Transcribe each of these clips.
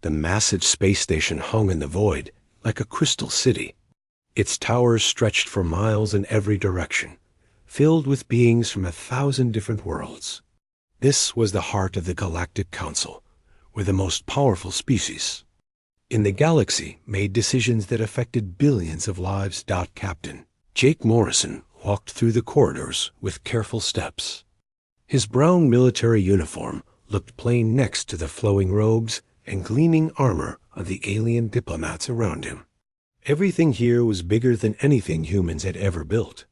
The massive space station hung in the void like a crystal city. Its towers stretched for miles in every direction, filled with beings from 1,000 different worlds. This was the heart of the Galactic Council, where the most powerful species in the galaxy made decisions that affected billions of lives. Captain Jake Morrison walked through the corridors with careful steps. His brown military uniform looked plain next to the flowing robes and gleaming armor of the alien diplomats around him. Everything here was bigger than anything humans had ever built.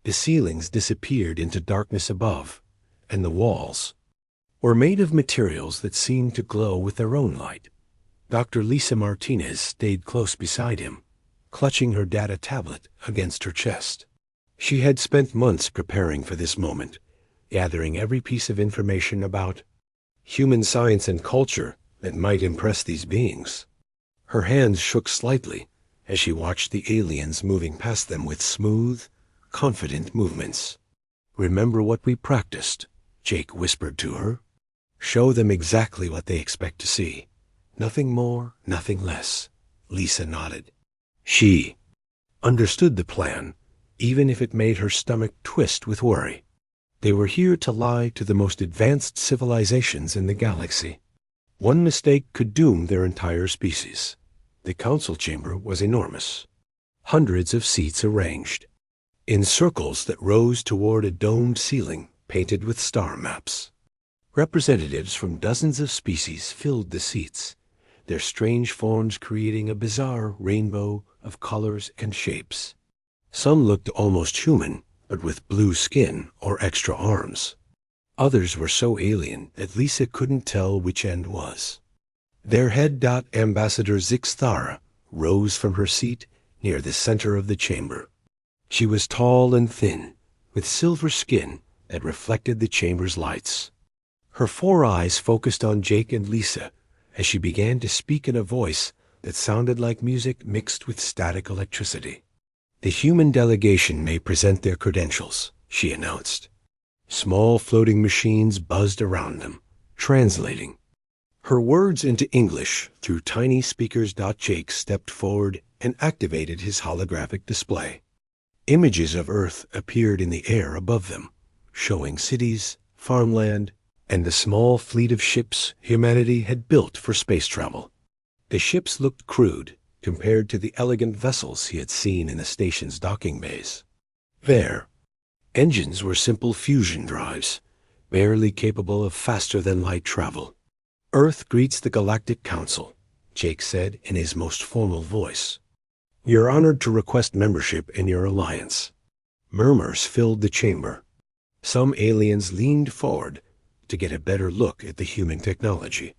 The ceilings disappeared into darkness above, and the walls were made of materials that seemed to glow with their own light. Dr. Lisa Martinez stayed close beside him, clutching her data tablet against her chest. She had spent months preparing for this moment, gathering every piece of information about human science and culture that might impress these beings. Her hands shook slightly as she watched the aliens moving past them with smooth, confident movements. "Remember what we practiced," Jake whispered to her. "Show them exactly what they expect to see. Nothing more, nothing less." Lisa nodded. She understood the plan, even if it made her stomach twist with worry. They were here to lie to the most advanced civilizations in the galaxy. One mistake could doom their entire species. The council chamber was enormous. Hundreds of seats arranged in circles that rose toward a domed ceiling painted with star maps. Representatives from dozens of species filled the seats, their strange forms creating a bizarre rainbow of colors and shapes. Some looked almost human, but with blue skin or extra arms. Others were so alien that Lisa couldn't tell which end was. Their head. Ambassador Zixthara rose from her seat near the center of the chamber. She was tall and thin, with silver skin that reflected the chamber's lights. Her 4 eyes focused on Jake and Lisa as she began to speak in a voice that sounded like music mixed with static electricity. "The human delegation may present their credentials," she announced. Small floating machines buzzed around them, translating her words into English through tiny speakers. Jake stepped forward and activated his holographic display. Images of Earth appeared in the air above them, showing cities, farmland, and the small fleet of ships humanity had built for space travel. The ships looked crude compared to the elegant vessels he had seen in the station's docking bays. Their engines were simple fusion drives, barely capable of faster-than-light travel. "Earth greets the Galactic Council," Jake said in his most formal voice. "You're honored to request membership in your alliance." Murmurs filled the chamber. Some aliens leaned forward to get a better look at the human technology.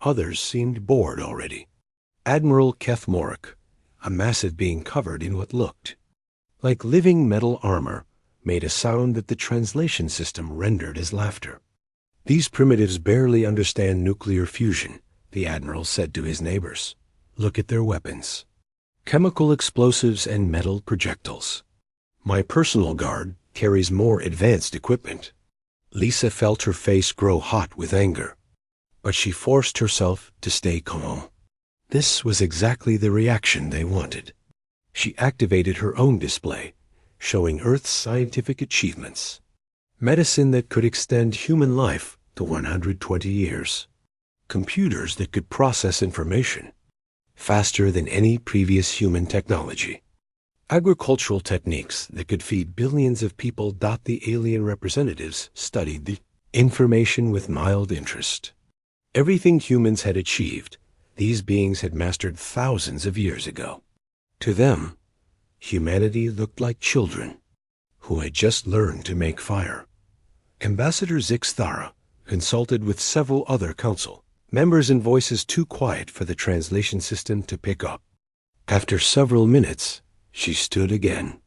Others seemed bored already. Admiral Keth Morrick, a massive being covered in what looked like living metal armor, made a sound that the translation system rendered as laughter. "These primitives barely understand nuclear fusion," the Admiral said to his neighbors. "Look at their weapons. Chemical explosives and metal projectiles. My personal guard carries more advanced equipment." Lisa felt her face grow hot with anger, but she forced herself to stay calm. This was exactly the reaction they wanted. She activated her own display, showing Earth's scientific achievements. Medicine that could extend human life to 120 years. Computers that could process information faster than any previous human technology. Agricultural techniques that could feed billions of people. The alien representatives studied the information with mild interest. Everything humans had achieved, these beings had mastered thousands of years ago. To them, humanity looked like children who had just learned to make fire. Ambassador Zixthara consulted with several other council members in voices too quiet for the translation system to pick up. After several minutes, she stood again.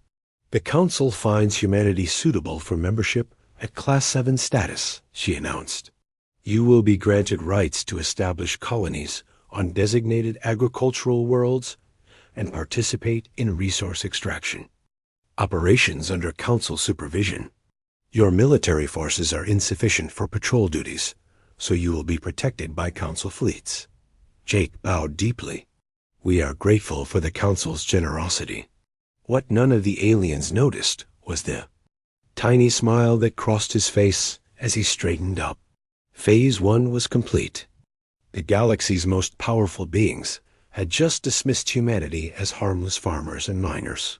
"The Council finds humanity suitable for membership at Class 7 status," she announced. "You will be granted rights to establish colonies on designated agricultural worlds and participate in resource extraction. Operations under Council supervision. Your military forces are insufficient for patrol duties, so you will be protected by Council fleets. Jake bowed deeply. "We are grateful for the Council's generosity." What none of the aliens noticed was the tiny smile that crossed his face as he straightened up. Phase 1 was complete. The galaxy's most powerful beings had just dismissed humanity as harmless farmers and miners.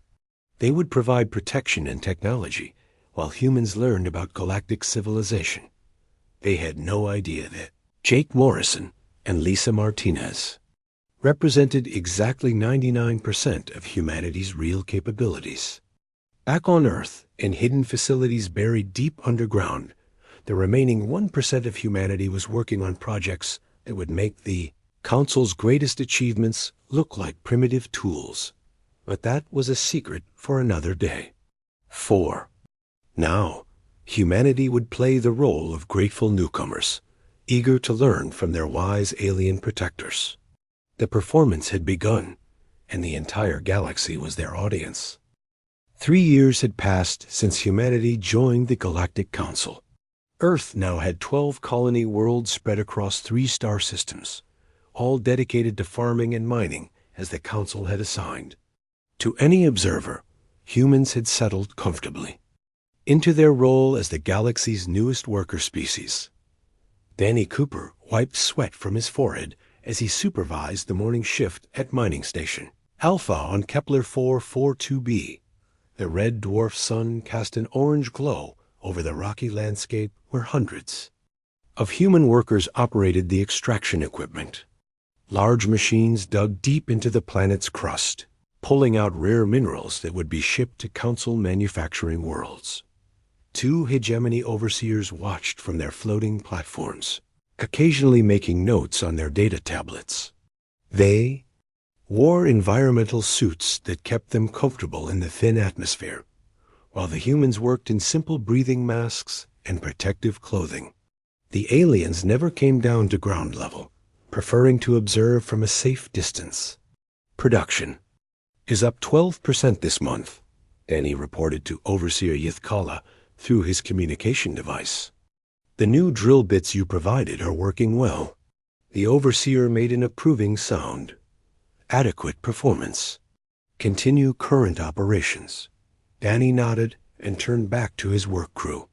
They would provide protection and technology, while humans learned about galactic civilization. They had no idea that Jake Morrison and Lisa Martinez represented exactly 99% of humanity's real capabilities. Back on Earth, in hidden facilities buried deep underground, the remaining 1% of humanity was working on projects that would make the Council's greatest achievements look like primitive tools. But that was a secret for another day. 4. Now, humanity would play the role of grateful newcomers, eager to learn from their wise alien protectors. The performance had begun, and the entire galaxy was their audience. 3 years had passed since humanity joined the Galactic Council. Earth now had 12 colony worlds spread across 3 star systems, all dedicated to farming and mining as the Council had assigned. To any observer, humans had settled comfortably into their role as the galaxy's newest worker species. Danny Cooper wiped sweat from his forehead as he supervised the morning shift at Mining Station Alpha on Kepler 442b. The red dwarf sun cast an orange glow over the rocky landscape where hundreds of human workers operated the extraction equipment. Large machines dug deep into the planet's crust, pulling out rare minerals that would be shipped to Council manufacturing worlds. 2 hegemony overseers watched from their floating platforms, occasionally making notes on their data tablets. They wore environmental suits that kept them comfortable in the thin atmosphere, while the humans worked in simple breathing masks and protective clothing. The aliens never came down to ground level, preferring to observe from a safe distance. "Production is up 12% this month," Danny reported to Overseer Yithkala through his communication device. "The new drill bits you provided are working well." The Overseer made an approving sound. "Adequate performance. Continue current operations." Danny nodded and turned back to his work crew.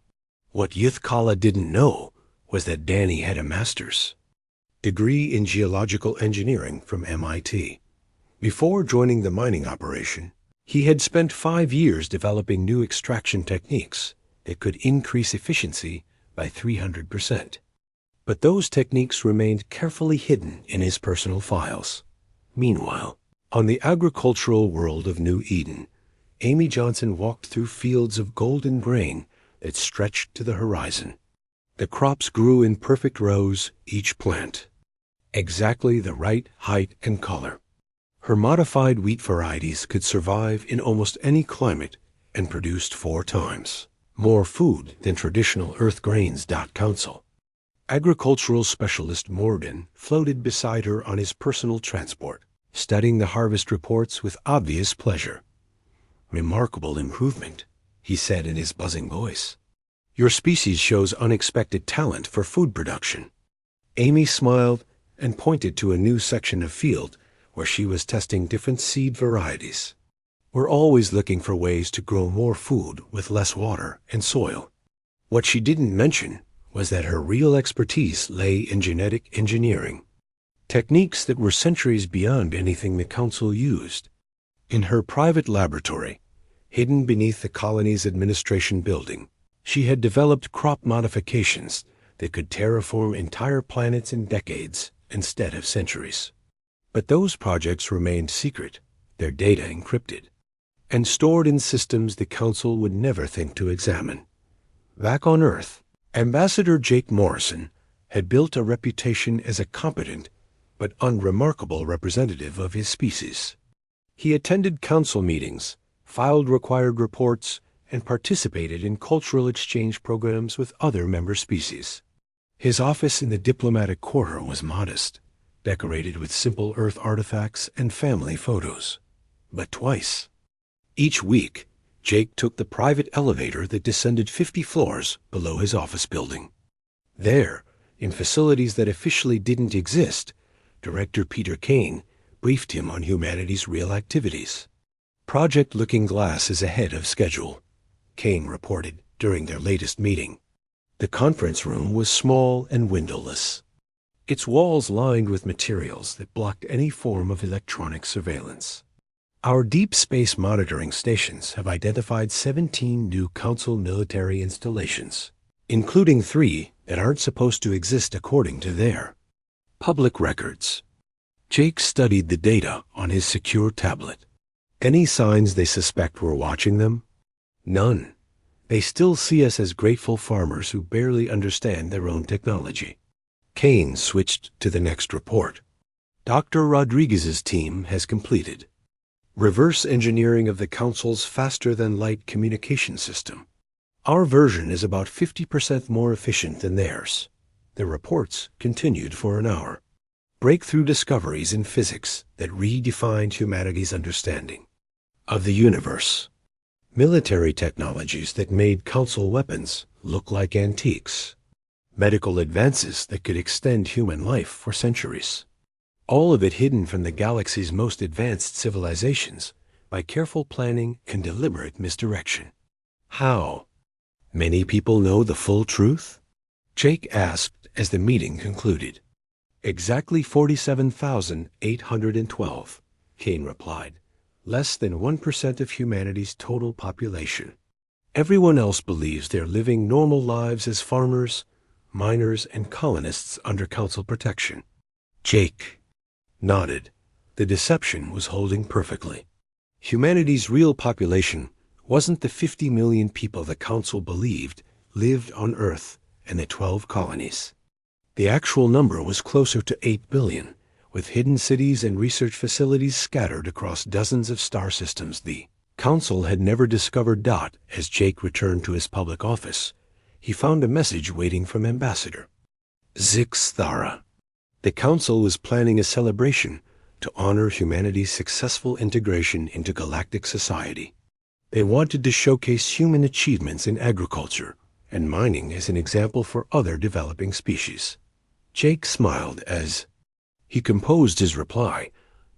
What Yithkala didn't know was that Danny had a master's degree in geological engineering from MIT. Before joining the mining operation, he had spent 5 years developing new extraction techniques that could increase efficiency by 300%. But those techniques remained carefully hidden in his personal files. Meanwhile, on the agricultural world of New Eden, Amy Johnson walked through fields of golden grain that stretched to the horizon. The crops grew in perfect rows, each plant exactly the right height and color. Her modified wheat varieties could survive in almost any climate and produced 4 times more food than traditional earth grains. Council agricultural specialist Morden floated beside her on his personal transport, studying the harvest reports with obvious pleasure. "Remarkable improvement," he said in his buzzing voice. "Your species shows unexpected talent for food production." Amy smiled and pointed to a new section of field where she was testing different seed varieties. "We're always looking for ways to grow more food with less water and soil." What she didn't mention was that her real expertise lay in genetic engineering, techniques that were centuries beyond anything the Council used. In her private laboratory, hidden beneath the colony's administration building, she had developed crop modifications that could terraform entire planets in decades instead of centuries. But those projects remained secret, their data encrypted, and stored in systems the Council would never think to examine. Back on Earth, Ambassador Jake Morrison had built a reputation as a competent but unremarkable representative of his species. He attended council meetings, filed required reports, and participated in cultural exchange programs with other member species. His office in the diplomatic quarter was modest, decorated with simple Earth artifacts and family photos. But twice each week, Jake took the private elevator that descended 50 floors below his office building. There, in facilities that officially didn't exist, Director Peter Kane briefed him on humanity's real activities. Project Looking Glass is ahead of schedule, Kane reported during their latest meeting. The conference room was small and windowless, its walls lined with materials that blocked any form of electronic surveillance. Our deep space monitoring stations have identified 17 new Council military installations, including 3 that aren't supposed to exist according to their public records. Jake studied the data on his secure tablet. Any signs they suspect we're watching them? None. They still see us as grateful farmers who barely understand their own technology. Kane switched to the next report. Dr. Rodriguez's team has completed reverse engineering of the Council's faster-than-light communication system. Our version is about 50% more efficient than theirs. The reports continued for an hour. Breakthrough discoveries in physics that redefined humanity's understanding of the universe. Military technologies that made Council weapons look like antiques. Medical advances that could extend human life for centuries. All of it hidden from the galaxy's most advanced civilizations by careful planning and deliberate misdirection. How? Many people know the full truth? Jake asked as the meeting concluded. Exactly 47,812, Kane replied. Less than 1% of humanity's total population. Everyone else believes they're living normal lives as farmers, miners, and colonists under Council protection. Jake nodded. The deception was holding perfectly. Humanity's real population wasn't the 50 million people the Council believed lived on Earth and the 12 colonies. The actual number was closer to 8 billion, with hidden cities and research facilities scattered across dozens of star systems. The Council had never discovered Dot. As Jake returned to his public office, he found a message waiting from Ambassador Zixthara. The Council was planning a celebration to honor humanity's successful integration into galactic society. They wanted to showcase human achievements in agriculture and mining as an example for other developing species. Jake smiled as he composed his reply,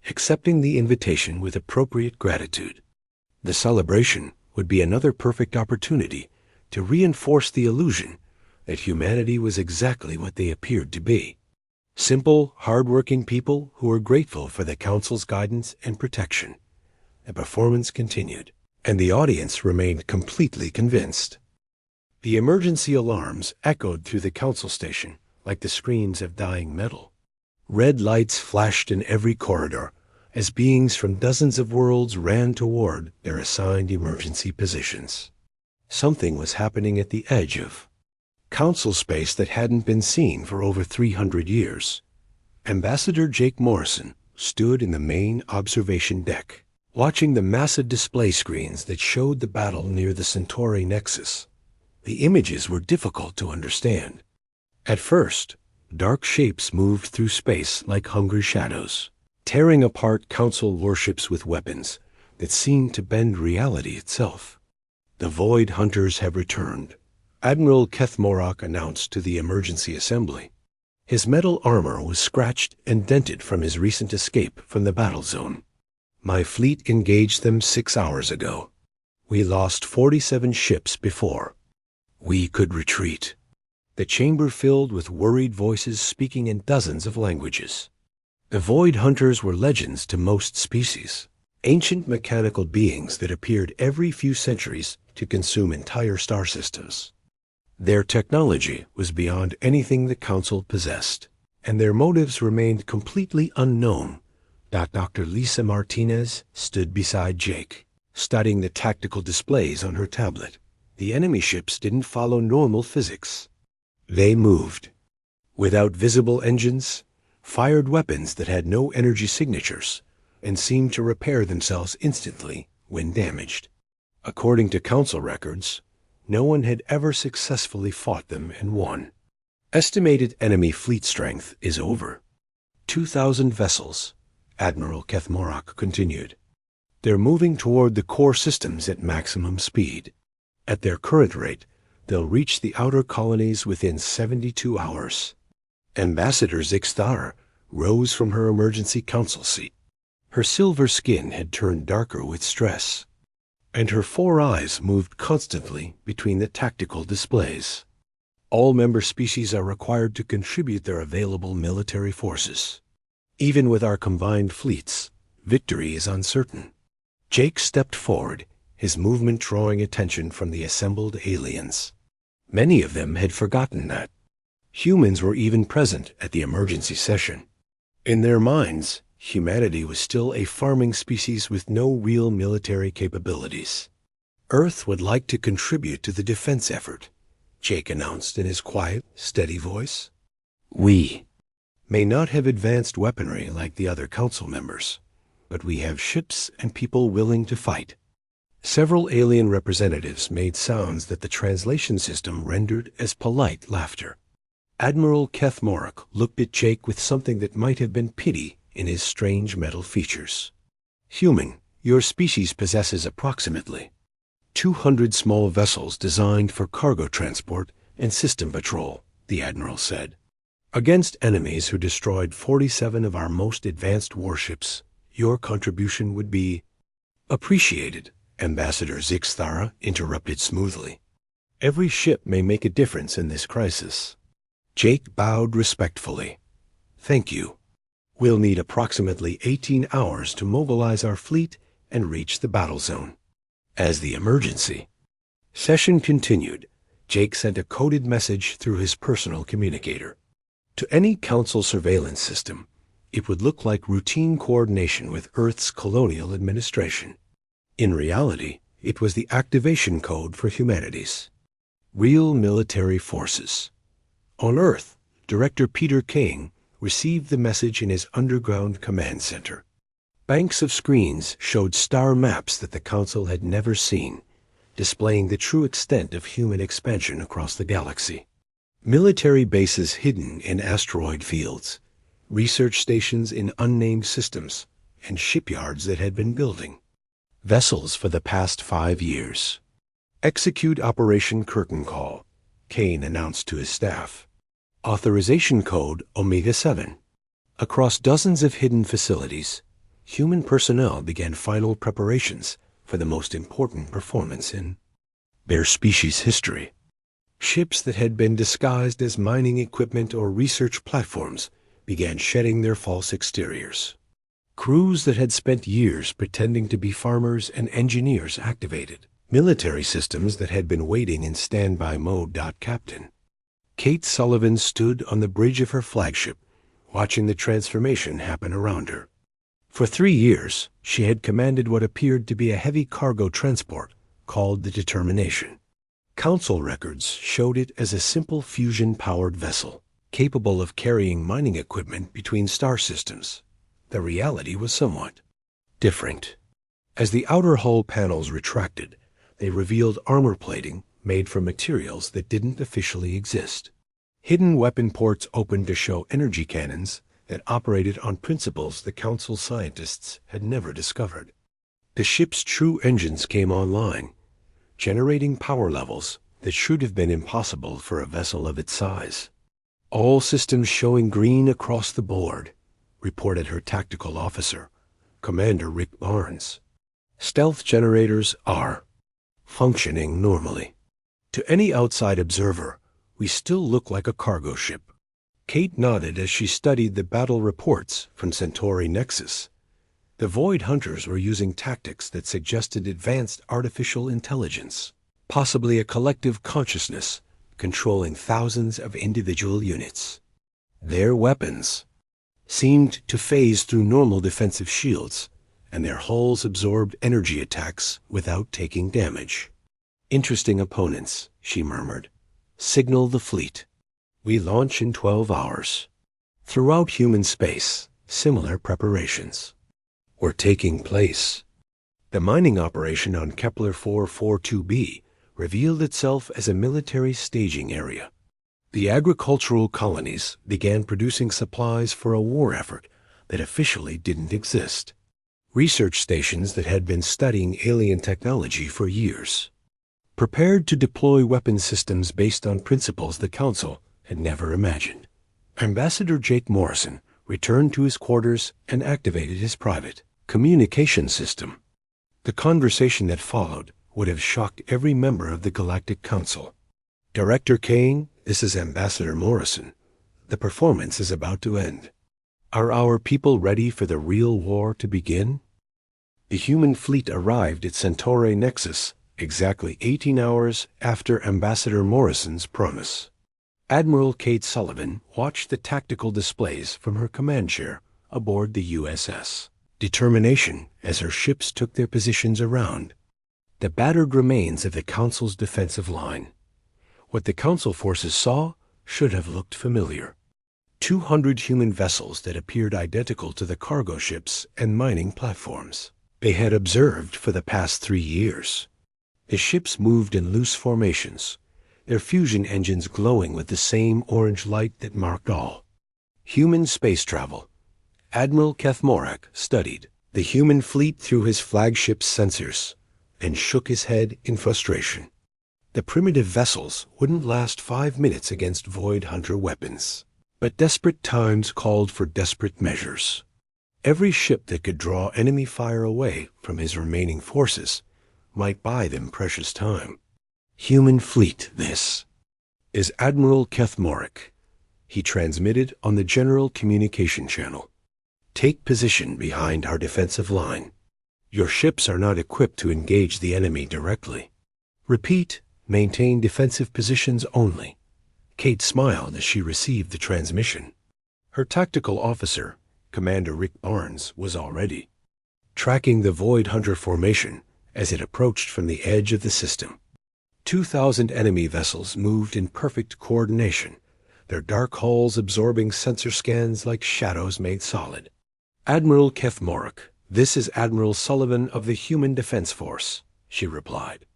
accepting the invitation with appropriate gratitude. The celebration would be another perfect opportunity to reinforce the illusion that humanity was exactly what they appeared to be. Simple, hard-working people who were grateful for the Council's guidance and protection. The performance continued, and the audience remained completely convinced. The emergency alarms echoed through the Council station like the screams of dying metal. Red lights flashed in every corridor as beings from dozens of worlds ran toward their assigned emergency positions. Something was happening at the edge of Council space that hadn't been seen for over 300 years. Ambassador Jake Morrison stood in the main observation deck, watching the massive display screens that showed the battle near the Centauri Nexus. The images were difficult to understand. At first, dark shapes moved through space like hungry shadows, tearing apart Council warships with weapons that seemed to bend reality itself. The Void Hunters have returned, Admiral Kethmorak announced to the emergency assembly. His metal armor was scratched and dented from his recent escape from the battle zone. My fleet engaged them 6 hours ago. We lost 47 ships before we could retreat. The chamber filled with worried voices speaking in dozens of languages. The Void Hunters were legends to most species, ancient mechanical beings that appeared every few centuries to consume entire star systems. Their technology was beyond anything the Council possessed, and their motives remained completely unknown. Dr. Lisa Martinez stood beside Jake, studying the tactical displays on her tablet. The enemy ships didn't follow normal physics. They moved without visible engines, fired weapons that had no energy signatures, and seemed to repair themselves instantly when damaged. According to Council records, no one had ever successfully fought them and won. Estimated enemy fleet strength is over 2,000 vessels, Admiral Kethmorak continued. They're moving toward the core systems at maximum speed. At their current rate, they'll reach the outer colonies within 72 hours. Ambassador Zixthar rose from her emergency council seat. Her silver skin had turned darker with stress, and her 4 eyes moved constantly between the tactical displays. All member species are required to contribute their available military forces. Even with our combined fleets, victory is uncertain. Jake stepped forward, his movement drawing attention from the assembled aliens. Many of them had forgotten that. Humans were even present at the emergency session. In their minds, humanity was still a farming species with no real military capabilities. Earth would like to contribute to the defense effort, Jake announced in his quiet, steady voice. We may not have advanced weaponry like the other council members, but we have ships and people willing to fight. Several alien representatives made sounds that the translation system rendered as polite laughter. Admiral Keth Morrick looked at Jake with something that might have been pity in his strange metal features. Human, your species possesses approximately 200 small vessels designed for cargo transport and system patrol, the Admiral said. Against enemies who destroyed 47 of our most advanced warships, your contribution would be appreciated, Ambassador Zixthara interrupted smoothly. Every ship may make a difference in this crisis. Jake bowed respectfully. Thank you. We'll need approximately 18 hours to mobilize our fleet and reach the battle zone. As the emergency session continued, Jake sent a coded message through his personal communicator. To any council surveillance system, it would look like routine coordination with Earth's colonial administration. In reality, it was the activation code for humanity's real military forces. On Earth, Director Peter King received the message in his underground command center. Banks of screens showed star maps that the Council had never seen, displaying the true extent of human expansion across the galaxy. Military bases hidden in asteroid fields, research stations in unnamed systems, and shipyards that had been building vessels for the past 5 years. Execute Operation Curtain Call, Kane announced to his staff. Authorization code Omega-7. Across dozens of hidden facilities, human personnel began final preparations for the most important performance in their species' history. Ships that had been disguised as mining equipment or research platforms began shedding their false exteriors. Crews that had spent years pretending to be farmers and engineers activated. Military systems that had been waiting in standby mode. Captain Kate Sullivan stood on the bridge of her flagship, watching the transformation happen around her. For 3 years, she had commanded what appeared to be a heavy cargo transport called the Determination. Council records showed it as a simple fusion-powered vessel, capable of carrying mining equipment between star systems. The reality was somewhat different. As the outer hull panels retracted, they revealed armor plating made from materials that didn't officially exist. Hidden weapon ports opened to show energy cannons that operated on principles the Council scientists had never discovered. The ship's true engines came online, generating power levels that should have been impossible for a vessel of its size. All systems showing green across the board, reported her tactical officer, Commander Rick Barnes. Stealth generators are functioning normally. To any outside observer, we still look like a cargo ship. Kate nodded as she studied the battle reports from Centauri Nexus. The Void Hunters were using tactics that suggested advanced artificial intelligence, possibly a collective consciousness controlling thousands of individual units. Their weapons seemed to phase through normal defensive shields, and their hulls absorbed energy attacks without taking damage. Interesting opponents, she murmured. Signal the fleet. We launch in 12 hours. Throughout human space, similar preparations were taking place. The mining operation on Kepler 442b revealed itself as a military staging area. The agricultural colonies began producing supplies for a war effort that officially didn't exist. Research stations that had been studying alien technology for years prepared to deploy weapon systems based on principles the Council had never imagined. Ambassador Jake Morrison returned to his quarters and activated his private communication system. The conversation that followed would have shocked every member of the Galactic Council. "Director Kane, this is Ambassador Morrison. The performance is about to end. Are our people ready for the real war to begin?" The human fleet arrived at Centauri Nexus exactly 18 hours after Ambassador Morrison's promise. Admiral Kate Sullivan watched the tactical displays from her command chair aboard the USS Determination as her ships took their positions around the battered remains of the Council's defensive line. What the Council forces saw should have looked familiar. 200 human vessels that appeared identical to the cargo ships and mining platforms they had observed for the past 3 years. The ships moved in loose formations, their fusion engines glowing with the same orange light that marked all human space travel. Admiral Kethmorak studied the human fleet through his flagship's sensors and shook his head in frustration. The primitive vessels wouldn't last 5 minutes against Void Hunter weapons. But desperate times called for desperate measures. Every ship that could draw enemy fire away from his remaining forces might buy them precious time. "Human fleet, this is Admiral Kethmorak," he transmitted on the General Communication Channel. "Take position behind our defensive line. Your ships are not equipped to engage the enemy directly. Repeat, maintain defensive positions only." Kate smiled as she received the transmission. Her tactical officer, Commander Rick Barnes, was already tracking the Void Hunter formation as it approached from the edge of the system. 2,000 enemy vessels moved in perfect coordination, their dark hulls absorbing sensor scans like shadows made solid. "Admiral Kethmorak, this is Admiral Sullivan of the Human Defense Force," she replied.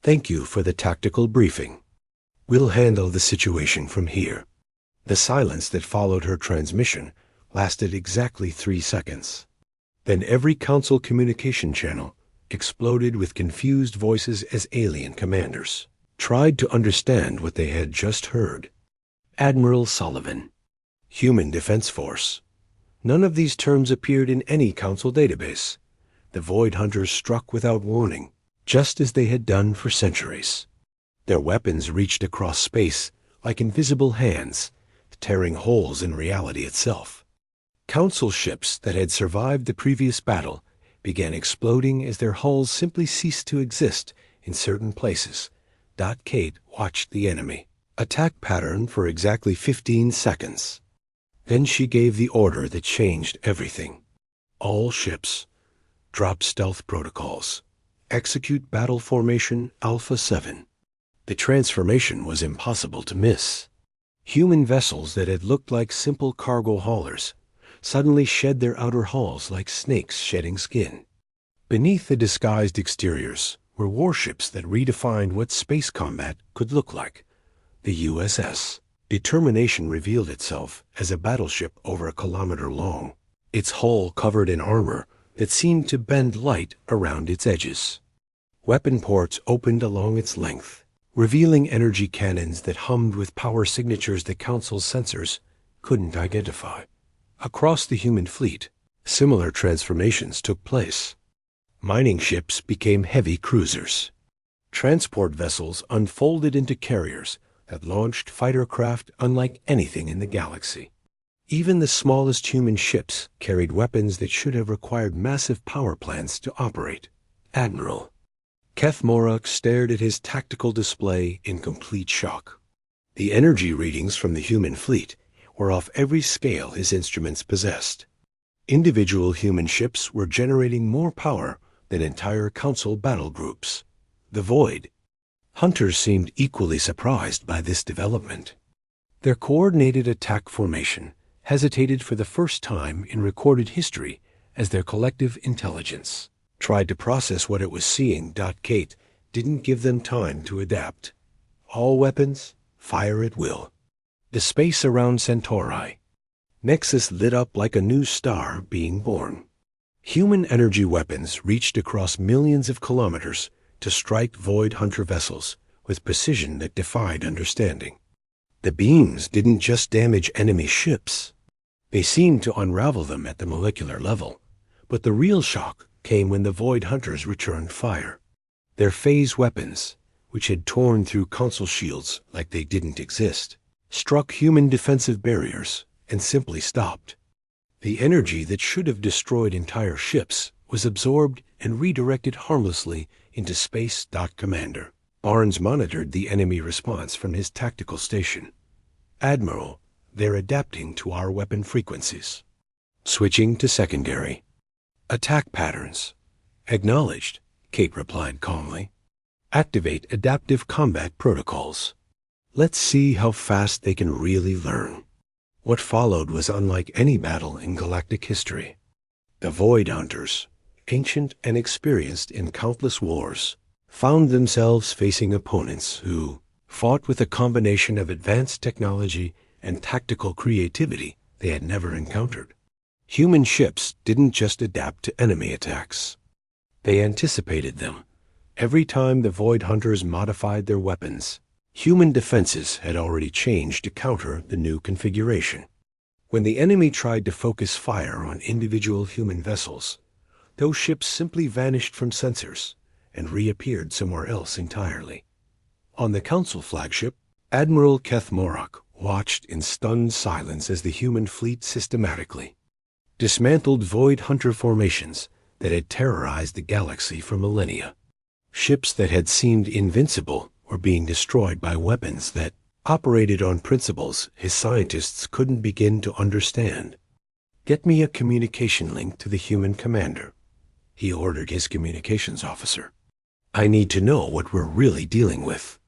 "Thank you for the tactical briefing. We'll handle the situation from here." The silence that followed her transmission lasted exactly 3 seconds. Then every Council communication channel exploded with confused voices as alien commanders tried to understand what they had just heard. Admiral Sullivan, Human Defense Force. None of these terms appeared in any Council database. The Void Hunters struck without warning, just as they had done for centuries. Their weapons reached across space like invisible hands, tearing holes in reality itself. Council ships that had survived the previous battle began exploding as their hulls simply ceased to exist in certain places. Kate watched the enemy attack pattern for exactly 15 seconds. Then she gave the order that changed everything. "All ships, drop stealth protocols. Execute battle formation Alpha 7. The transformation was impossible to miss. Human vessels that had looked like simple cargo haulers suddenly shed their outer hulls like snakes shedding skin. Beneath the disguised exteriors were warships that redefined what space combat could look like. The USS Determination revealed itself as a battleship over a kilometer long, its hull covered in armor that seemed to bend light around its edges. Weapon ports opened along its length, revealing energy cannons that hummed with power signatures the Council's sensors couldn't identify. Across the human fleet, similar transformations took place. Mining ships became heavy cruisers. Transport vessels unfolded into carriers that launched fighter craft unlike anything in the galaxy. Even the smallest human ships carried weapons that should have required massive power plants to operate. Admiral Kethmorak stared at his tactical display in complete shock. The energy readings from the human fleet were off every scale his instruments possessed. Individual human ships were generating more power than entire Council battle groups. The Void Hunters seemed equally surprised by this development. Their coordinated attack formation hesitated for the first time in recorded history as their collective intelligence tried to process what it was seeing. Kate didn't give them time to adapt. All weapons, fire at will. The space around Centauri Nexus lit up like a new star being born. Human energy weapons reached across millions of kilometers to strike Void Hunter vessels with precision that defied understanding. The beams didn't just damage enemy ships. They seemed to unravel them at the molecular level, but the real shock came when the Void Hunters returned fire. Their phase weapons, which had torn through console shields like they didn't exist, struck human defensive barriers and simply stopped. The energy that should have destroyed entire ships was absorbed and redirected harmlessly into Space. Commander Barnes monitored the enemy response from his tactical station. "Admiral, they're adapting to our weapon frequencies." Switching to secondary. "Attack patterns." "Acknowledged," Kate replied calmly. "Activate adaptive combat protocols. Let's see how fast they can really learn." What followed was unlike any battle in galactic history. The Void Hunters, ancient and experienced in countless wars, found themselves facing opponents who fought with a combination of advanced technology and tactical creativity they had never encountered. Human ships didn't just adapt to enemy attacks. They anticipated them. Every time the Void Hunters modified their weapons, human defenses had already changed to counter the new configuration. When the enemy tried to focus fire on individual human vessels, those ships simply vanished from sensors and reappeared somewhere else entirely. On the Council flagship, Admiral Keth Morok watched in stunned silence as the human fleet systematically dismantled Void Hunter formations that had terrorized the galaxy for millennia. Ships that had seemed invincible were being destroyed by weapons that operated on principles his scientists couldn't begin to understand. "Get me a communication link to the human commander," he ordered his communications officer. "I need to know what we're really dealing with."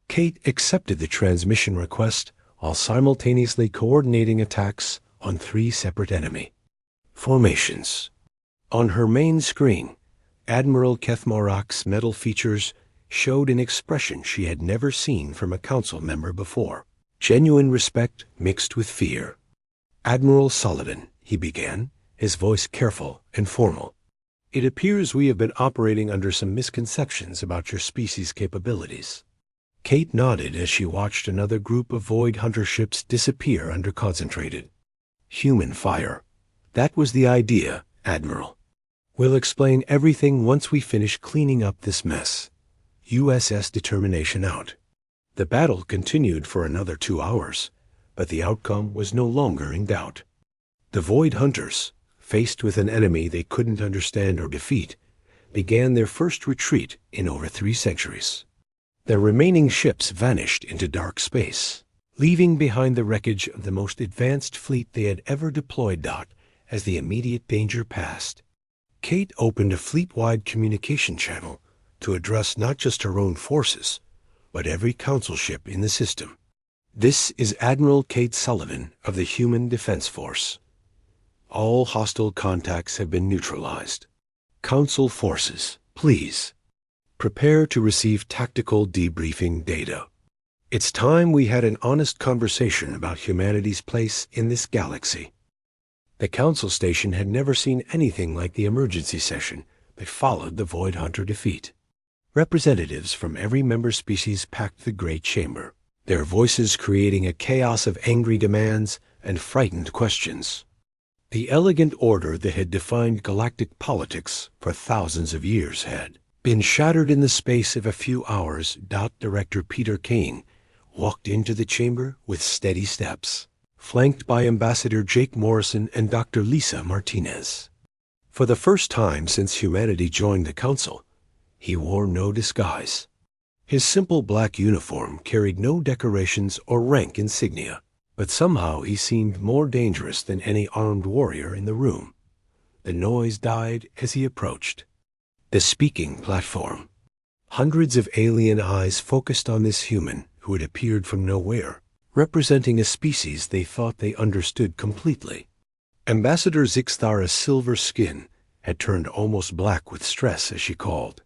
Kate accepted the transmission request while simultaneously coordinating attacks on 3 separate enemy formations. On her main screen, Admiral Keth Morok's metal features showed an expression she had never seen from a council member before. Genuine respect mixed with fear. "Admiral Sullivan," he began, his voice careful and formal. "It appears we have been operating under some misconceptions about your species' capabilities." Kate nodded as she watched another group of Void Hunter ships disappear under concentrated human fire. "That was the idea, Admiral. We'll explain everything once we finish cleaning up this mess." USS Determination out. The battle continued for another 2 hours, but the outcome was no longer in doubt. The Void Hunters, faced with an enemy they couldn't understand or defeat, began their first retreat in over 3 centuries. Their remaining ships vanished into dark space, leaving behind the wreckage of the most advanced fleet they had ever deployed. As the immediate danger passed, Kate opened a fleet-wide communication channel to address not just her own forces, but every council ship in the system. "This is Admiral Kate Sullivan of the Human Defense Force. All hostile contacts have been neutralized. Council forces, please prepare to receive tactical debriefing data. It's time we had an honest conversation about humanity's place in this galaxy." The council station had never seen anything like the emergency session that followed the Void Hunter defeat. Representatives from every member species packed the great chamber, their voices creating a chaos of angry demands and frightened questions. The elegant order that had defined galactic politics for thousands of years had been shattered in the space of a few hours. Director Peter Kane walked into the chamber with steady steps, flanked by Ambassador Jake Morrison and Dr. Lisa Martinez. For the first time since humanity joined the Council, he wore no disguise. His simple black uniform carried no decorations or rank insignia, but somehow he seemed more dangerous than any armed warrior in the room. The noise died as he approached the speaking platform. Hundreds of alien eyes focused on this human who had appeared from nowhere, representing a species they thought they understood completely. Ambassador Zixthara's silver skin had turned almost black with stress as she called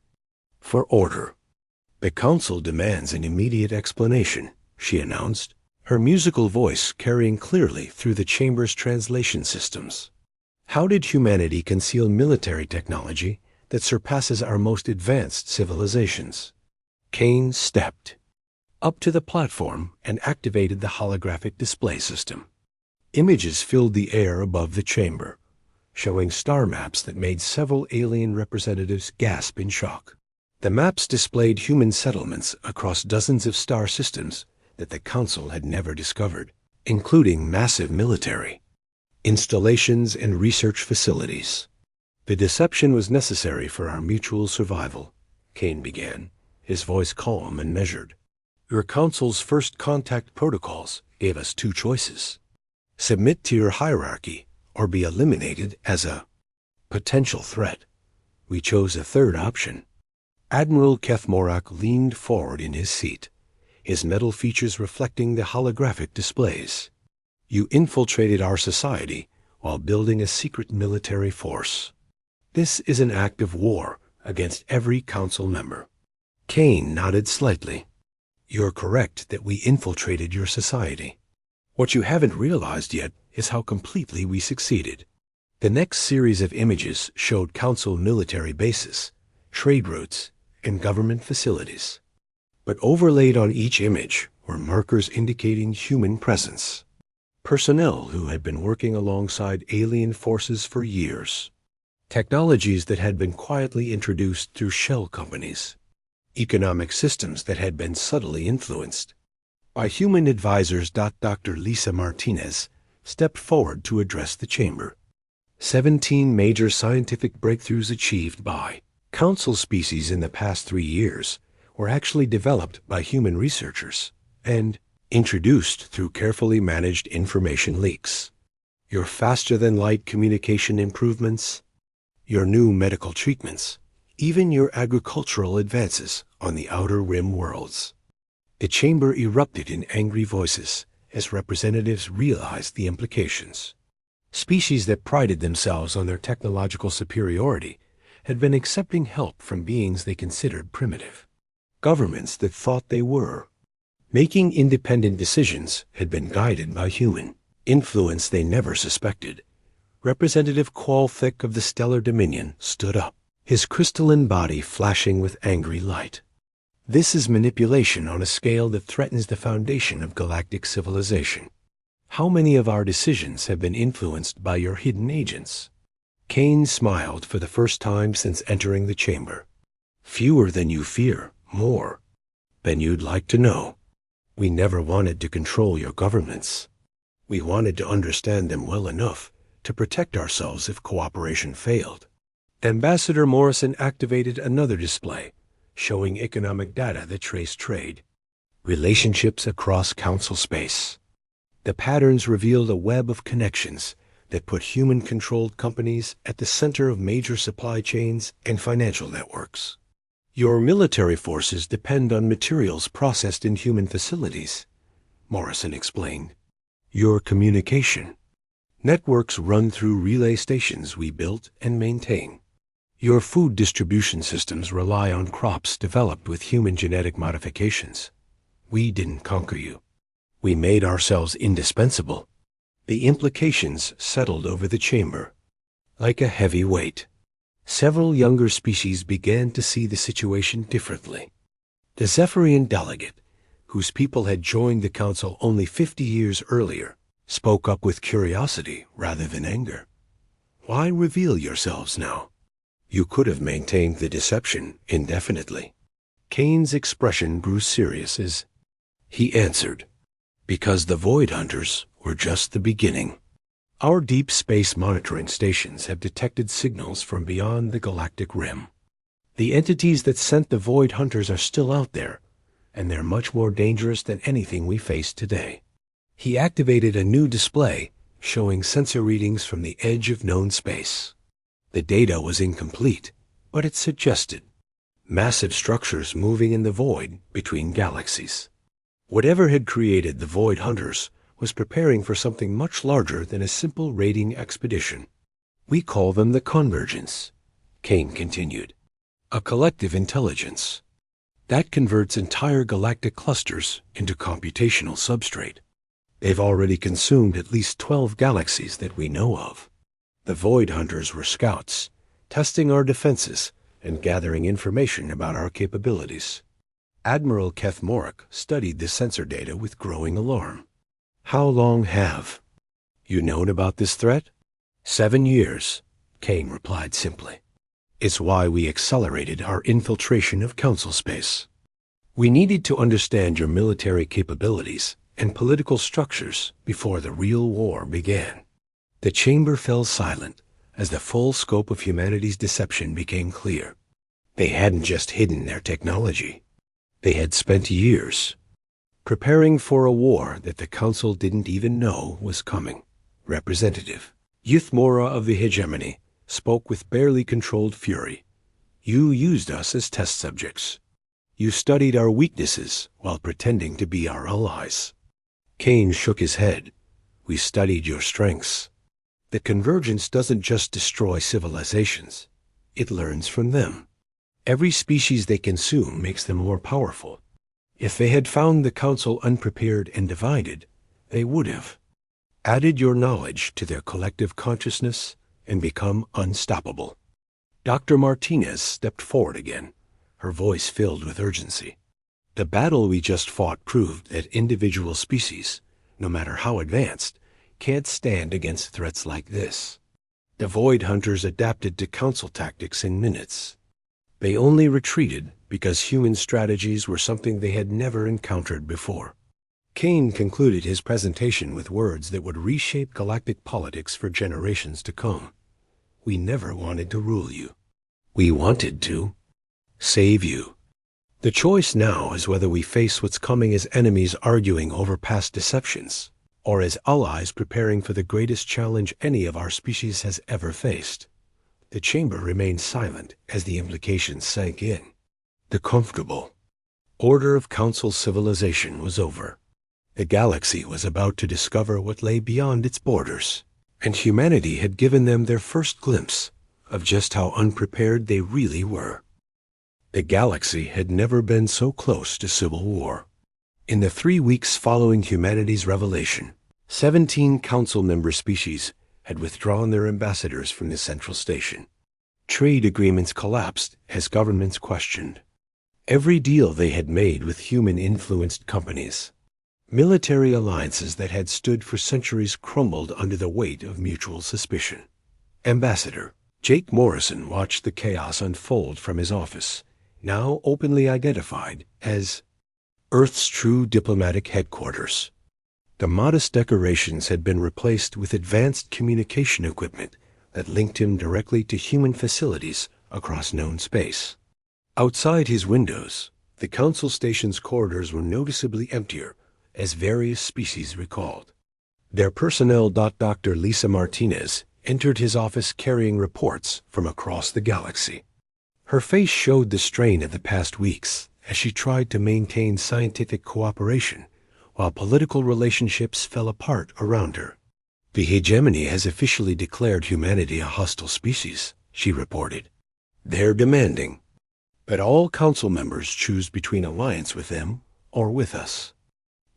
for order. "The Council demands an immediate explanation," she announced, her musical voice carrying clearly through the chamber's translation systems. "How did humanity conceal military technology that surpasses our most advanced civilizations?" Kane stepped up to the platform and activated the holographic display system. Images filled the air above the chamber, showing star maps that made several alien representatives gasp in shock. The maps displayed human settlements across dozens of star systems that the Council had never discovered, including massive military installations and research facilities. The deception was necessary for our mutual survival, Kane began, his voice calm and measured. Your Council's first contact protocols gave us two choices: submit to your hierarchy or be eliminated as a potential threat. We chose a third option. Admiral Kethmorak leaned forward in his seat, his metal features reflecting the holographic displays. You infiltrated our society while building a secret military force. This is an act of war against every Council member. Kane nodded slightly. You're correct that we infiltrated your society. What you haven't realized yet is how completely we succeeded. The next series of images showed Council military bases, trade routes, and government facilities. But overlaid on each image were markers indicating human presence. Personnel who had been working alongside alien forces for years. Technologies that had been quietly introduced through shell companies. Economic systems that had been subtly influenced by human advisors. Dr. Lisa Martinez stepped forward to address the chamber. 17 major scientific breakthroughs achieved by Council species in the past 3 years were actually developed by human researchers and introduced through carefully managed information leaks. Your faster-than-light communication improvements, your new medical treatments, even your agricultural advances on the outer rim worlds. The chamber erupted in angry voices as representatives realized the implications. Species that prided themselves on their technological superiority had been accepting help from beings they considered primitive. Governments that thought they were making independent decisions had been guided by human influence they never suspected. Representative Qualthick of the Stellar Dominion stood up, his crystalline body flashing with angry light. This is manipulation on a scale that threatens the foundation of galactic civilization. How many of our decisions have been influenced by your hidden agents? Kane smiled for the first time since entering the chamber. Fewer than you fear, more than you'd like to know. We never wanted to control your governments. We wanted to understand them well enough to protect ourselves if cooperation failed. Ambassador Morrison activated another display, showing economic data that traced trade, relationships across Council space. The patterns revealed a web of connections that put human-controlled companies at the center of major supply chains and financial networks. Your military forces depend on materials processed in human facilities, Morrison explained. Your communication networks run through relay stations we built and maintain. Your food distribution systems rely on crops developed with human genetic modifications. We didn't conquer you. We made ourselves indispensable. The implications settled over the chamber like a heavy weight. Several younger species began to see the situation differently. The Zephyrian delegate, whose people had joined the Council only 50 years earlier, spoke up with curiosity rather than anger. Why reveal yourselves now? You could have maintained the deception indefinitely. Kane's expression grew serious as he answered, because the Void Hunters were just the beginning. Our deep space monitoring stations have detected signals from beyond the galactic rim. The entities that sent the Void Hunters are still out there, and they're much more dangerous than anything we face today. He activated a new display showing sensor readings from the edge of known space. The data was incomplete, but it suggested massive structures moving in the void between galaxies. Whatever had created the Void Hunters was preparing for something much larger than a simple raiding expedition. We call them the Convergence, Kane continued. A collective intelligence that converts entire galactic clusters into computational substrate. They've already consumed at least 12 galaxies that we know of. The Void Hunters were scouts, testing our defenses and gathering information about our capabilities. Admiral Kethmorak studied the sensor data with growing alarm. How long have You known about this threat? 7 years, Kane replied simply. It's why we accelerated our infiltration of council space. We needed to understand your military capabilities and political structures before the real war began. The chamber fell silent as the full scope of humanity's deception became clear. They hadn't just hidden their technology. They had spent years preparing for a war that the council didn't even know was coming. Representative Youthmora of the hegemony spoke with barely controlled fury. You used us as test subjects. You studied our weaknesses while pretending to be our allies. Kane shook his head. We studied your strengths. The convergence doesn't just destroy civilizations. It learns from them. Every species they consume makes them more powerful. If they had found the council unprepared and divided, they would have added your knowledge to their collective consciousness and become unstoppable. Dr. Martinez stepped forward again, her voice filled with urgency. The battle we just fought proved that individual species, no matter how advanced, can't stand against threats like this. The Void Hunters adapted to council tactics in minutes. They only retreated because human strategies were something they had never encountered before. Kane concluded his presentation with words that would reshape galactic politics for generations to come. We never wanted to rule you. We wanted to save you. The choice now is whether we face what's coming as enemies arguing over past deceptions, or as allies preparing for the greatest challenge any of our species has ever faced. The chamber remained silent as the implications sank in. The comfortable order of council civilization was over. The galaxy was about to discover what lay beyond its borders, and humanity had given them their first glimpse of just how unprepared they really were. The galaxy had never been so close to civil war. In the 3 weeks following humanity's revelation, 17 council member species had withdrawn their ambassadors from the central station. Trade agreements collapsed as governments questioned every deal they had made with human-influenced companies. Military alliances that had stood for centuries crumbled under the weight of mutual suspicion. Ambassador Jake Morrison watched the chaos unfold from his office, now openly identified as Earth's true diplomatic headquarters. The modest decorations had been replaced with advanced communication equipment that linked him directly to human facilities across known space. Outside his windows, the council station's corridors were noticeably emptier as various species recalled. Their personnel. Dr. Lisa Martinez entered his office carrying reports from across the galaxy. Her face showed the strain of the past weeks as she tried to maintain scientific cooperation while political relationships fell apart around her. The hegemony has officially declared humanity a hostile species, she reported. They're demanding, but all council members choose between alliance with them or with us.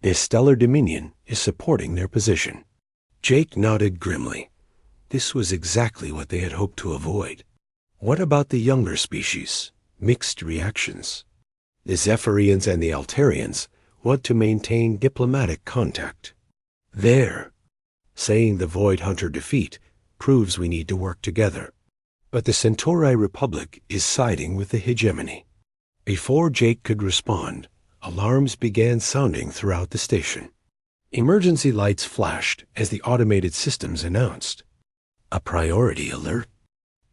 This stellar dominion is supporting their position. Jake nodded grimly. This was exactly what they had hoped to avoid. What about the younger species? Mixed reactions. The Zephyrians and the Altarians want to maintain diplomatic contact. There, saying the Void Hunter defeat proves we need to work together. But the Centauri Republic is siding with the hegemony. Before Jake could respond, alarms began sounding throughout the station. Emergency lights flashed as the automated systems announced a priority alert.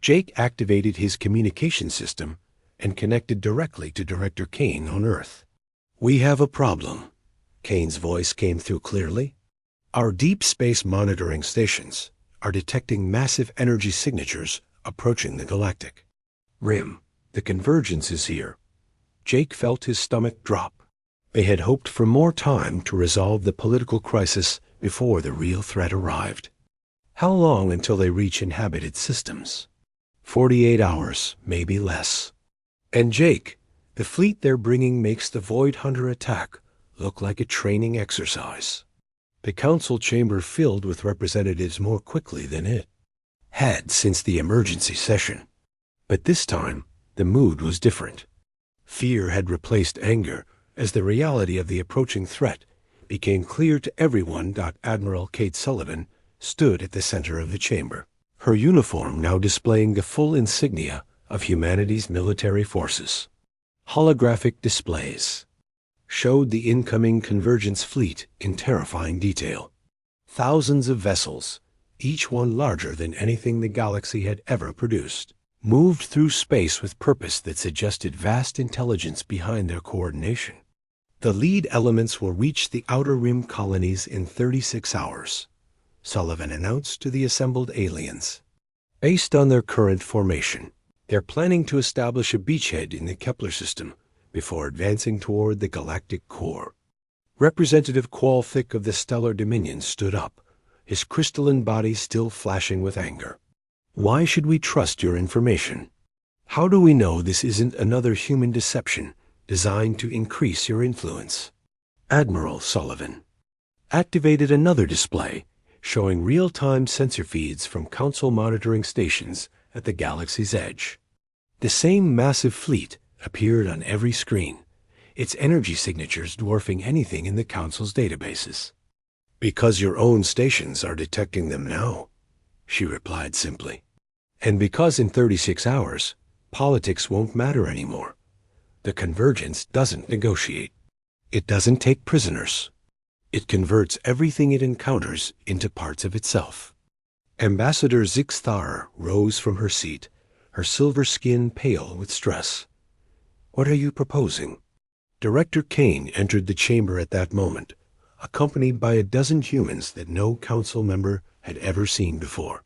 Jake activated his communication system and connected directly to Director Kane on Earth. We have a problem. Kane's voice came through clearly. Our deep space monitoring stations are detecting massive energy signatures approaching the galactic rim. The convergence is here. Jake felt his stomach drop. They had hoped for more time to resolve the political crisis before the real threat arrived. How long until they reach inhabited systems? 48 hours, maybe less. And Jake, the fleet they're bringing makes the Void Hunter attack look like a training exercise. The council chamber filled with representatives more quickly than it had since the emergency session. But this time, the mood was different. Fear had replaced anger as the reality of the approaching threat became clear to everyone. Admiral Kate Sullivan stood at the center of the chamber, her uniform now displaying the full insignia of humanity's military forces. Holographic displays showed the incoming Convergence fleet in terrifying detail. Thousands of vessels, each one larger than anything the galaxy had ever produced, moved through space with purpose that suggested vast intelligence behind their coordination. The lead elements will reach the Outer Rim colonies in 36 hours, Sullivan announced to the assembled aliens. Based on their current formation, they're planning to establish a beachhead in the Kepler system before advancing toward the galactic core. Representative Qualthick of the Stellar Dominion stood up, his crystalline body still flashing with anger. Why should we trust your information? How do we know this isn't another human deception designed to increase your influence? Admiral Sullivan activated another display showing real-time sensor feeds from Council monitoring stations at the galaxy's edge. The same massive fleet appeared on every screen, its energy signatures dwarfing anything in the Council's databases. Because your own stations are detecting them now, she replied simply. And because in 36 hours, politics won't matter anymore. The Convergence doesn't negotiate. It doesn't take prisoners. It converts everything it encounters into parts of itself. Ambassador Zixthar rose from her seat, her silver skin pale with stress. What are you proposing? Director Kane entered the chamber at that moment, accompanied by a dozen humans that no council member had ever seen before.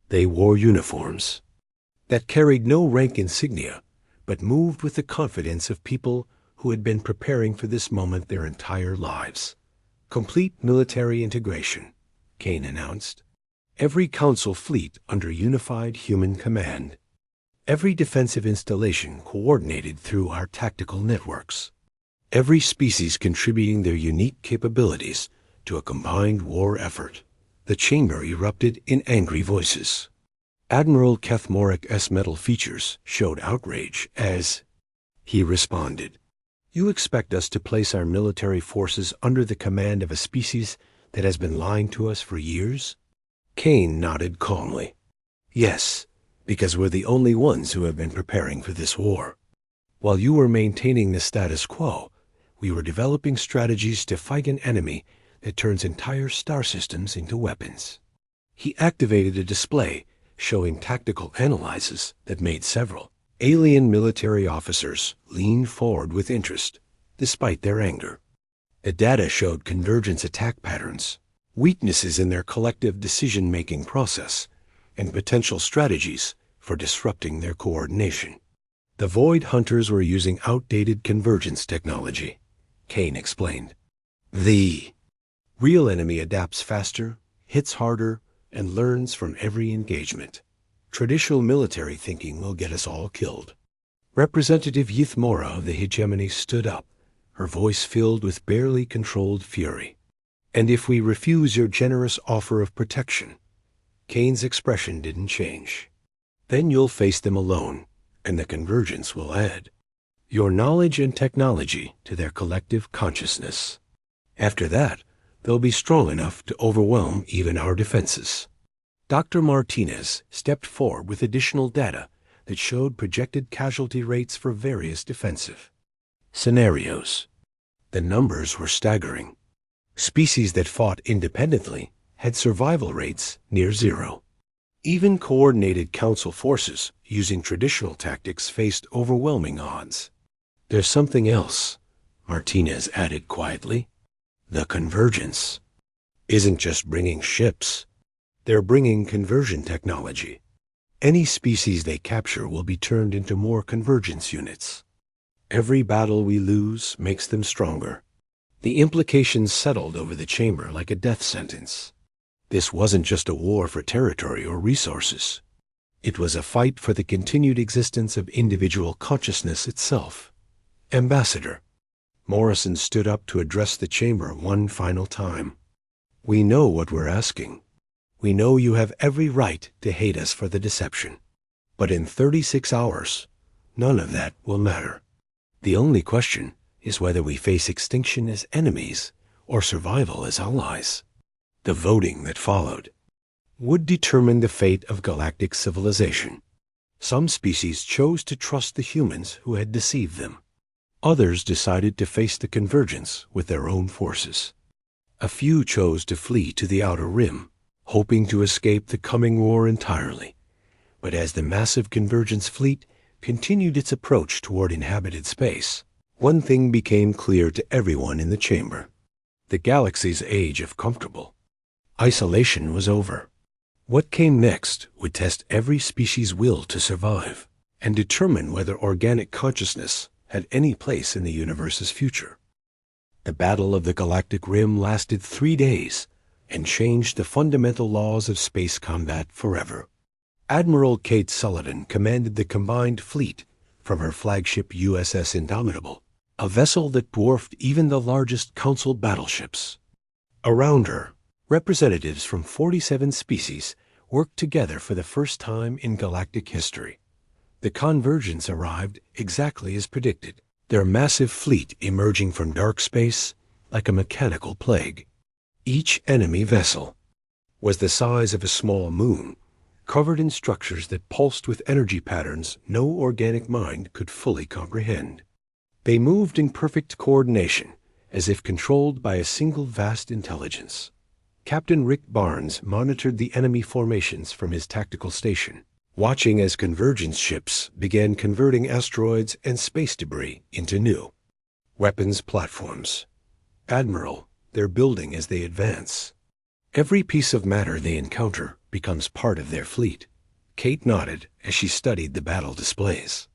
They wore uniforms that carried no rank insignia, but moved with the confidence of people who had been preparing for this moment their entire lives. Complete military integration, Kane announced. Every council fleet under unified human command. Every defensive installation coordinated through our tactical networks. Every species contributing their unique capabilities to a combined war effort. The chamber erupted in angry voices. Admiral Kethmoric's metal features showed outrage as he responded. You expect us to place our military forces under the command of a species that has been lying to us for years? Kane nodded calmly. Yes, because we're the only ones who have been preparing for this war. While you were maintaining the status quo, we were developing strategies to fight an enemy that turns entire star systems into weapons. He activated a display showing tactical analyses that made several alien military officers lean forward with interest, despite their anger. The data showed Convergence attack patterns, weaknesses in their collective decision-making process, and potential strategies for disrupting their coordination. The Void Hunters were using outdated Convergence technology, Kane explained. The real enemy adapts faster, hits harder, and learns from every engagement. Traditional military thinking will get us all killed. Representative Yithmora of the hegemony stood up, her voice filled with barely controlled fury. And if we refuse your generous offer of protection, Kane's expression didn't change. Then you'll face them alone, and the Convergence will add your knowledge and technology to their collective consciousness. After that, they'll be strong enough to overwhelm even our defenses. Dr. Martinez stepped forward with additional data that showed projected casualty rates for various defensive scenarios. The numbers were staggering. Species that fought independently had survival rates near zero. Even coordinated council forces using traditional tactics faced overwhelming odds. There's something else, Martinez added quietly. The Convergence isn't just bringing ships. They're bringing conversion technology. Any species they capture will be turned into more Convergence units. Every battle we lose makes them stronger. The implications settled over the chamber like a death sentence. This wasn't just a war for territory or resources. It was a fight for the continued existence of individual consciousness itself. Ambassador Morrison stood up to address the chamber one final time. We know what we're asking. We know you have every right to hate us for the deception. But in 36 hours, none of that will matter. The only question is whether we face extinction as enemies or survival as allies. The voting that followed would determine the fate of galactic civilization. Some species chose to trust the humans who had deceived them. Others decided to face the convergence with their own forces. A few chose to flee to the outer rim, hoping to escape the coming war entirely. But as the massive convergence fleet continued its approach toward inhabited space, one thing became clear to everyone in the chamber. The galaxy's age of comfortable isolation was over. What came next would test every species' will to survive and determine whether organic consciousness had any place in the universe's future. The Battle of the Galactic Rim lasted 3 days and changed the fundamental laws of space combat forever. Admiral Kate Sullivan commanded the combined fleet from her flagship USS Indomitable, a vessel that dwarfed even the largest Council battleships. Around her, representatives from 47 species worked together for the first time in galactic history. The convergence arrived exactly as predicted, their massive fleet emerging from dark space like a mechanical plague. Each enemy vessel was the size of a small moon, covered in structures that pulsed with energy patterns no organic mind could fully comprehend. They moved in perfect coordination, as if controlled by a single vast intelligence. Captain Rick Barnes monitored the enemy formations from his tactical station, watching as convergence ships began converting asteroids and space debris into new weapons platforms. Admiral, they're building as they advance. Every piece of matter they encounter becomes part of their fleet. Kate nodded as she studied the battle displays.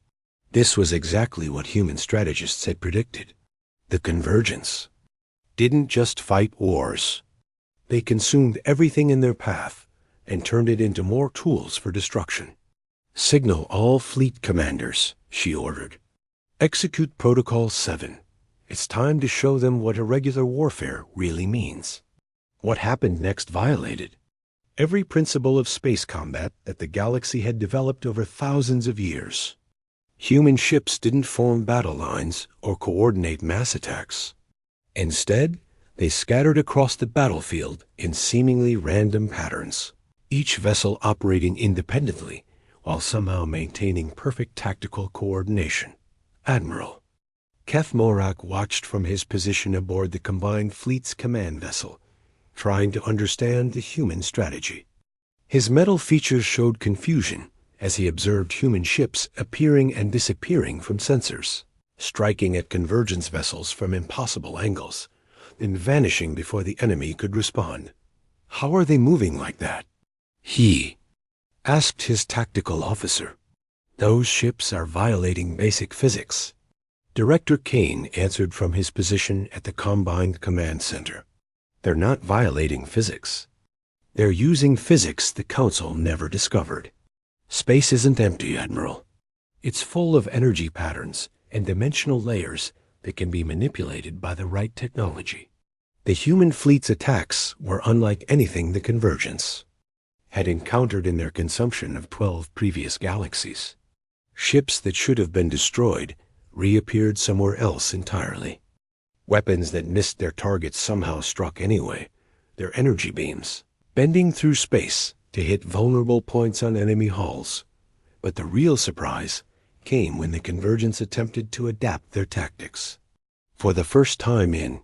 This was exactly what human strategists had predicted. The convergence didn't just fight wars. They consumed everything in their path and turned it into more tools for destruction. Signal all fleet commanders, she ordered. Execute Protocol 7. It's time to show them what irregular warfare really means. What happened next violated every principle of space combat that the galaxy had developed over thousands of years. Human ships didn't form battle lines or coordinate mass attacks. Instead, they scattered across the battlefield in seemingly random patterns, each vessel operating independently while somehow maintaining perfect tactical coordination. Admiral Keth Morak watched from his position aboard the combined fleet's command vessel, trying to understand the human strategy. His metal features showed confusion as he observed human ships appearing and disappearing from sensors, striking at convergence vessels from impossible angles, then vanishing before the enemy could respond. How are they moving like that? He asked his tactical officer. Those ships are violating basic physics. Director Kane answered from his position at the Combined Command Center. They're not violating physics. They're using physics the Council never discovered. Space isn't empty, Admiral. It's full of energy patterns and dimensional layers that can be manipulated by the right technology. The human fleet's attacks were unlike anything the Convergence had encountered in their consumption of 12 previous galaxies. Ships that should have been destroyed reappeared somewhere else entirely. Weapons that missed their targets somehow struck anyway, their energy beams bending through space to hit vulnerable points on enemy hulls. But the real surprise came when the Convergence attempted to adapt their tactics. For the first time in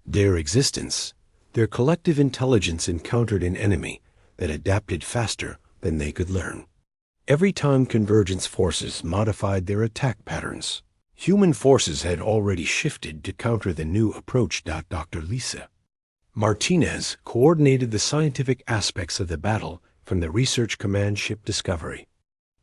their existence, their collective intelligence encountered an enemy that adapted faster than they could learn. Every time Convergence forces modified their attack patterns, human forces had already shifted to counter the new approach. Dr. Lisa Martinez coordinated the scientific aspects of the battle from the Research Command ship Discovery.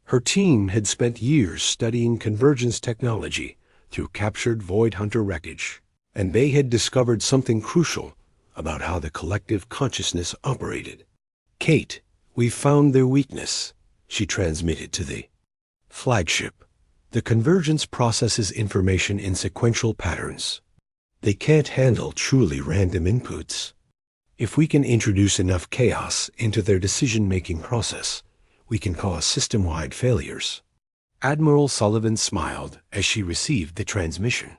Her team had spent years studying Convergence technology through captured Void Hunter wreckage, and they had discovered something crucial about how the collective consciousness operated. Kate, we've found their weakness, she transmitted to the flagship. The Convergence processes information in sequential patterns. They can't handle truly random inputs. If we can introduce enough chaos into their decision-making process, we can cause system-wide failures. Admiral Sullivan smiled as she received the transmission.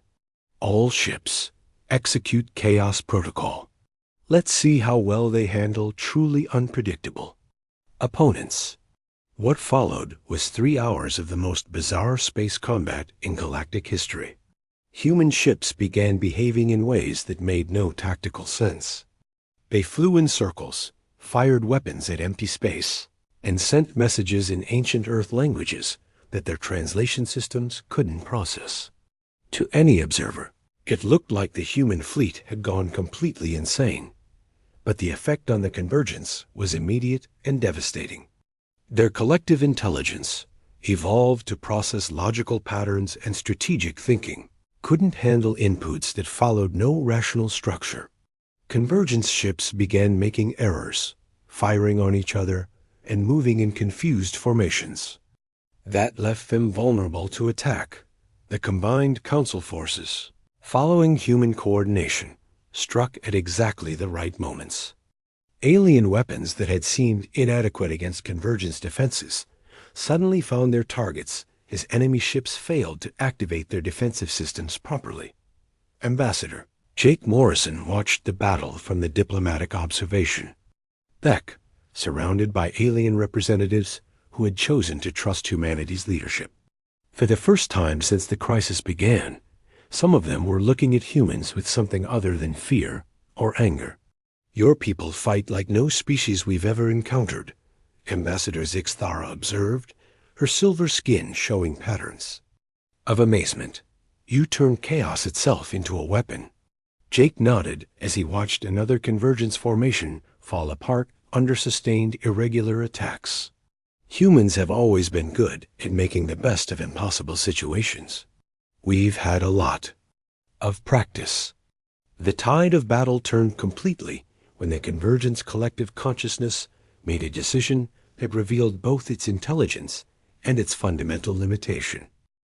All ships, execute Chaos Protocol. Let's see how well they handle truly unpredictable Opponents. What followed was 3 hours of the most bizarre space combat in galactic history. Human ships began behaving in ways that made no tactical sense. They flew in circles, fired weapons at empty space, and sent messages in ancient Earth languages that their translation systems couldn't process. To any observer, it looked like the human fleet had gone completely insane, but the effect on the Convergence was immediate and devastating. Their collective intelligence, evolved to process logical patterns and strategic thinking, couldn't handle inputs that followed no rational structure. Convergence ships began making errors, firing on each other, and moving in confused formations. That left them vulnerable to attack. The combined Council forces, following human coordination, struck at exactly the right moments. Alien weapons that had seemed inadequate against Convergence defenses suddenly found their targets as enemy ships failed to activate their defensive systems properly. Ambassador Jake Morrison watched the battle from the diplomatic observation deck, surrounded by alien representatives who had chosen to trust humanity's leadership. For the first time since the crisis began, some of them were looking at humans with something other than fear or anger. "Your people fight like no species we've ever encountered," Ambassador Zixthara observed, her silver skin showing patterns of amazement. "You turn chaos itself into a weapon." Jake nodded as he watched another Convergence formation fall apart under sustained irregular attacks. Humans have always been good at making the best of impossible situations. We've had a lot of practice. The tide of battle turned completely when the Convergence collective consciousness made a decision that revealed both its intelligence and its fundamental limitation.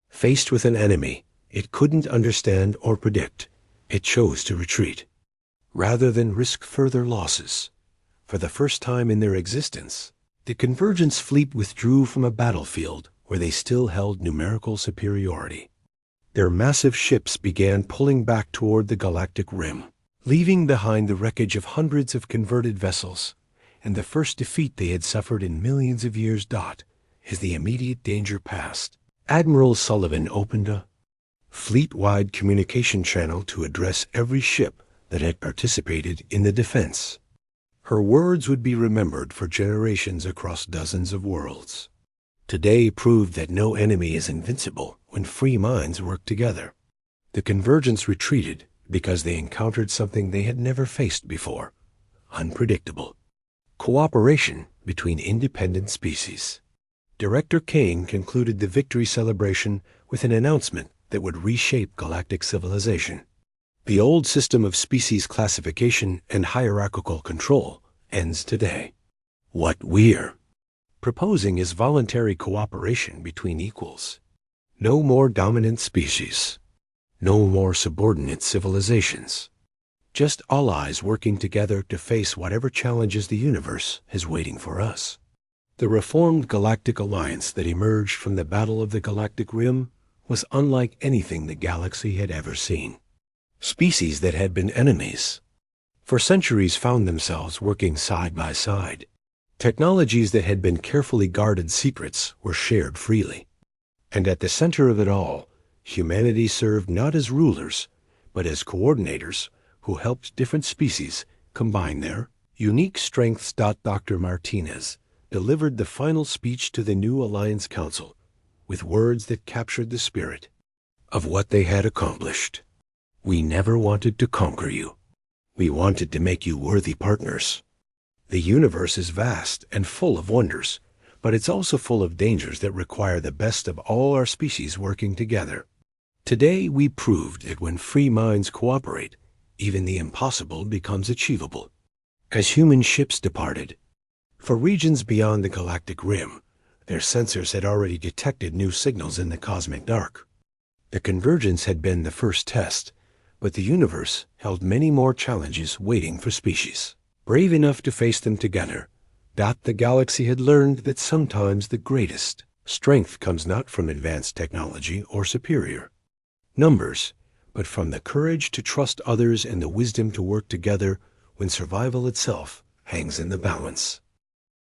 Faced with an enemy it couldn't understand or predict, it chose to retreat, rather than risk further losses. For the first time in their existence, the Convergence fleet withdrew from a battlefield where they still held numerical superiority. Their massive ships began pulling back toward the galactic rim, leaving behind the wreckage of hundreds of converted vessels and the first defeat they had suffered in millions of years. As the immediate danger passed, Admiral Sullivan opened a fleet-wide communication channel to address every ship that had participated in the defense. Her words would be remembered for generations across dozens of worlds. Today proved that no enemy is invincible when free minds work together. The Convergence retreated because they encountered something they had never faced before: unpredictable cooperation between independent species. Director Kane concluded the victory celebration with an announcement that would reshape galactic civilization. The old system of species classification and hierarchical control ends today. What we're proposing is voluntary cooperation between equals. No more dominant species. No more subordinate civilizations. Just allies working together to face whatever challenges the universe is waiting for us. The reformed galactic alliance that emerged from the Battle of the Galactic Rim was unlike anything the galaxy had ever seen. Species that had been enemies for centuries found themselves working side by side. Technologies that had been carefully guarded secrets were shared freely. And at the center of it all, humanity served not as rulers, but as coordinators who helped different species combine their unique strengths. Dr. Martinez delivered the final speech to the new Alliance Council with words that captured the spirit of what they had accomplished. "We never wanted to conquer you. We wanted to make you worthy partners. The universe is vast and full of wonders, but it's also full of dangers that require the best of all our species working together. Today we proved that when free minds cooperate, even the impossible becomes achievable." As human ships departed for regions beyond the galactic rim, their sensors had already detected new signals in the cosmic dark. The Convergence had been the first test, but the universe held many more challenges waiting for species brave enough to face them together. The galaxy had learned that sometimes the greatest strength comes not from advanced technology or superior numbers, but from the courage to trust others and the wisdom to work together when survival itself hangs in the balance.